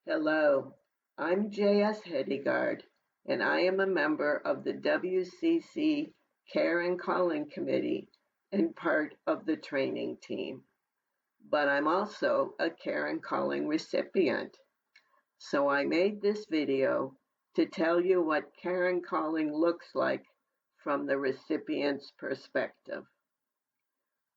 Hello, I'm J.S. Hedigard, and I am a member of the WCC Care and Calling Committee and part of the training team. But I'm also a Care and Calling recipient. So I made this video to tell you what Care and Calling looks like from the recipient's perspective.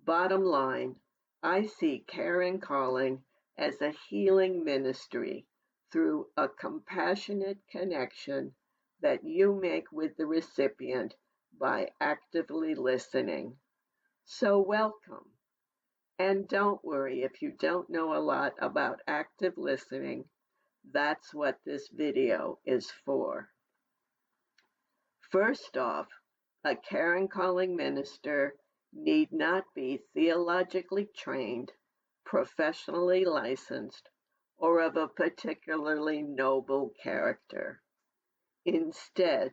Bottom line, I see Care and Calling as a healing ministry through a compassionate connection that you make with the recipient by actively listening. So welcome. And don't worry if you don't know a lot about active listening, that's what this video is for. First off, a Care and Calling minister need not be theologically trained, professionally licensed, or of a particularly noble character. Instead,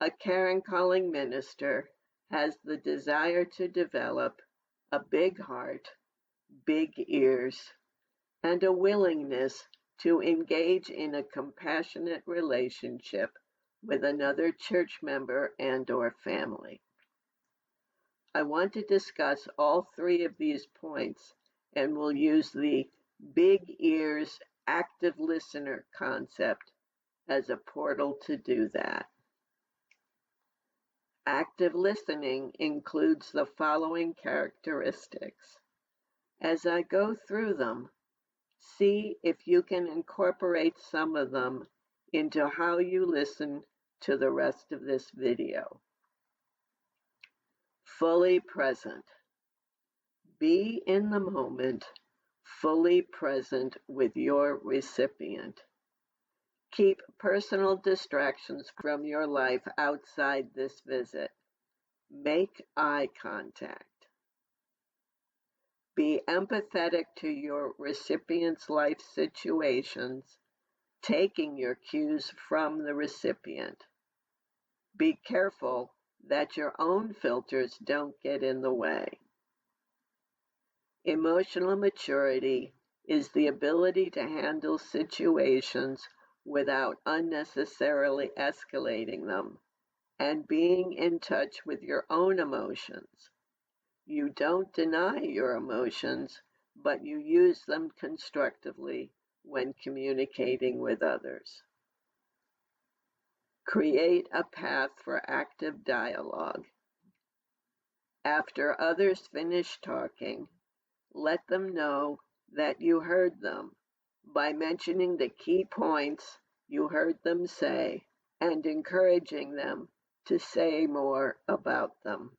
a Care and Calling minister has the desire to develop a big heart, big ears, and a willingness to engage in a compassionate relationship with another church member and/or family. I want to discuss all three of these points and will use the big ears active listener concept as a portal to do that. Active listening includes the following characteristics. As I go through them, see if you can incorporate some of them into how you listen to the rest of this video. Fully present. Be in the moment, fully present with your recipient. Keep personal distractions from your life outside this visit. Make eye contact. Be empathetic to your recipient's life situations, taking your cues from the recipient. Be careful that your own filters don't get in the way. Emotional maturity is the ability to handle situations without unnecessarily escalating them and being in touch with your own emotions. You don't deny your emotions, but you use them constructively when communicating with others. Create a path for active dialogue. After others finish talking, let them know that you heard them by mentioning the key points you heard them say and encouraging them to say more about them.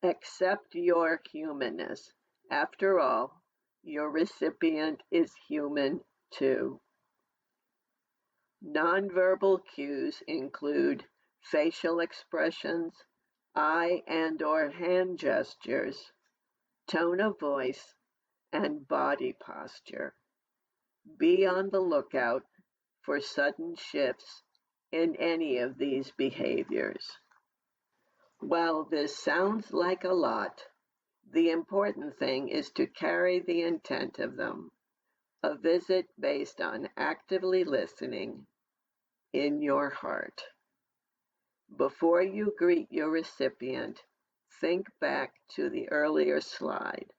Accept your humanness. After all, your recipient is human too. Nonverbal cues include facial expressions, eye and/or hand gestures, tone of voice, and body posture. Be on the lookout for sudden shifts in any of these behaviors. While this sounds like a lot, the important thing is to carry the intent of them, a visit based on actively listening, in your heart. Before you greet your recipient, think back to the earlier slide.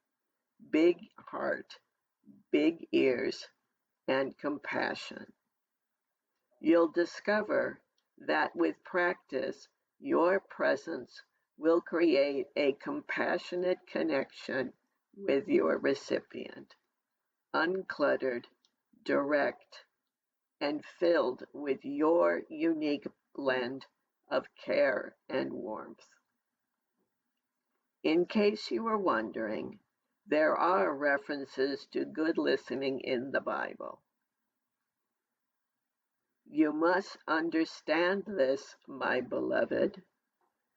Big heart, big ears, and compassion. You'll discover that with practice, your presence will create a compassionate connection with your recipient, uncluttered, direct, and filled with your unique blend of care and warmth. In case you were wondering, there are references to good listening in the Bible. You must understand this, my beloved.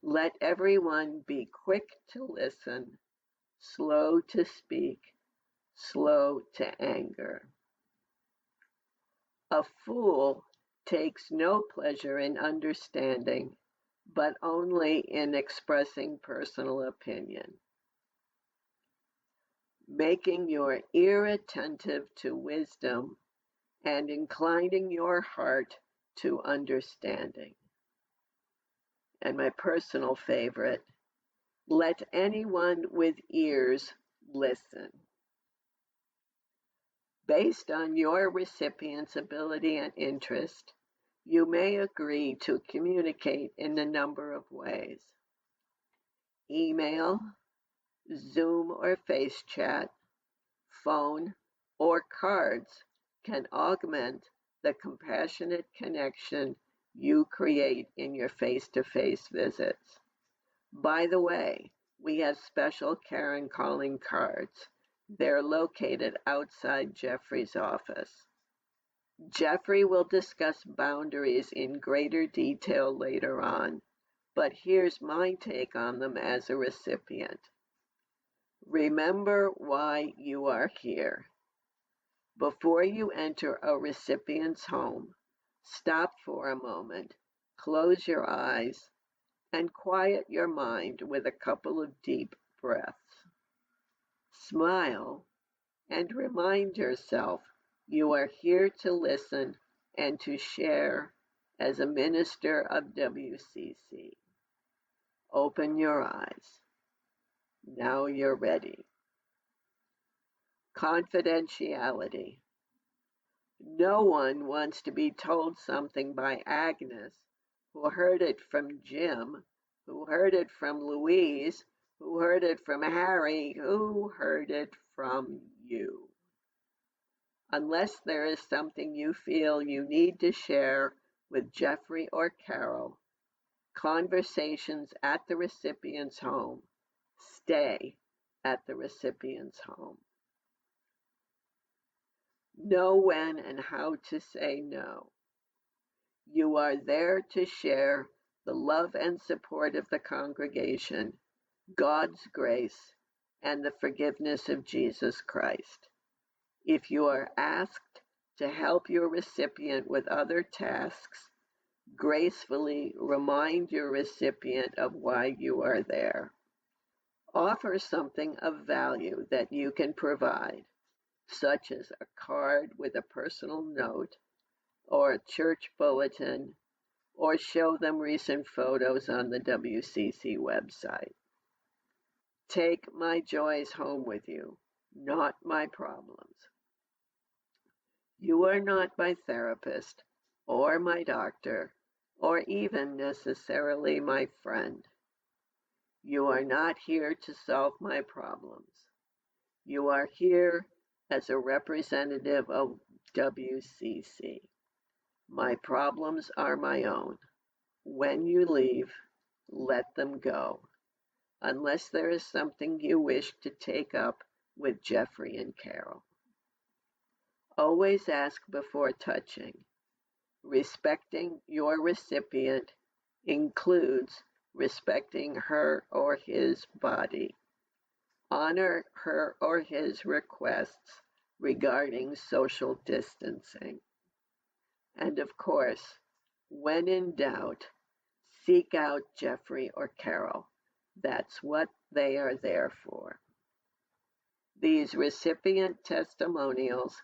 Let everyone be quick to listen, slow to speak, slow to anger. A fool takes no pleasure in understanding, but only in expressing personal opinion. making your ear attentive to wisdom and inclining your heart to understanding. And my personal favorite, let anyone with ears listen. Based on your recipient's ability and interest, you may agree to communicate in a number of ways. Email, Zoom or face chat, phone, or cards can augment the compassionate connection you create in your face-to-face visits. By the way, we have special Karen calling cards. They're located outside Jeffrey's office. Jeffrey will discuss boundaries in greater detail later on, but here's my take on them as a recipient. Remember why you are here. Before you enter a recipient's home, stop for a moment, close your eyes, and quiet your mind with a couple of deep breaths. Smile and remind yourself you are here to listen and to share as a minister of WCC. Open your eyes. Now you're ready. Confidentiality. No one wants to be told something by Agnes, who heard it from Jim, who heard it from Louise, who heard it from Harry, who heard it from you. Unless there is something you feel you need to share with Jeffrey or Carol, conversations at the recipient's home stay at the recipient's home. Know when and how to say no. You are there to share the love and support of the congregation, God's grace, and the forgiveness of Jesus Christ. If you are asked to help your recipient with other tasks, gracefully remind your recipient of why you are there. Offer something of value that you can provide, such as a card with a personal note, or a church bulletin, or show them recent photos on the WCC website. Take my joys home with you, not my problems. You are not my therapist, or my doctor, or even necessarily my friend. You are not here to solve my problems. You are here as a representative of WCC. My problems are my own. When you leave, let them go, unless there is something you wish to take up with Jeffrey and Carol. Always ask before touching. Respecting your recipient includes respecting her or his body. Honor her or his requests regarding social distancing. And of course, when in doubt, seek out Jeffrey or Carol. That's what they are there for. These recipient testimonials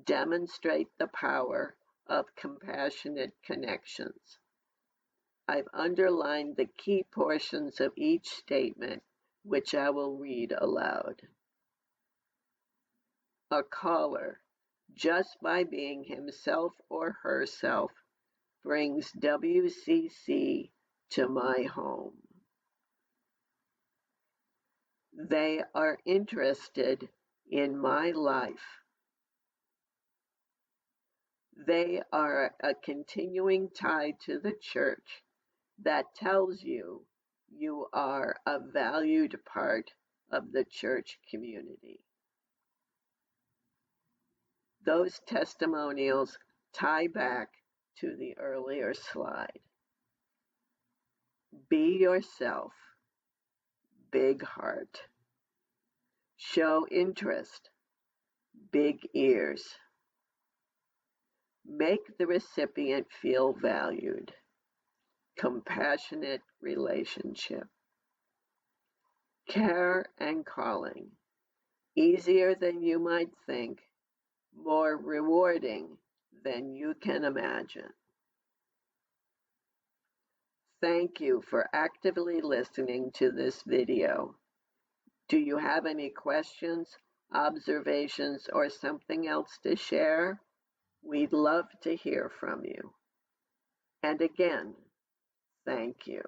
demonstrate the power of compassionate connections. I've underlined the key portions of each statement, which I will read aloud. A caller, just by being himself or herself, brings WCC to my home. They are interested in my life. They are a continuing tie to the church that tells you you are a valued part of the church community. Those testimonials tie back to the earlier slide. Be yourself. Big heart. Show interest. Big ears. Make the recipient feel valued. Compassionate relationship. Care and calling. easier than you might think, more rewarding than you can imagine. Thank you for actively listening to this video. Do you have any questions, observations, or something else to share? We'd love to hear from you. And again, thank you.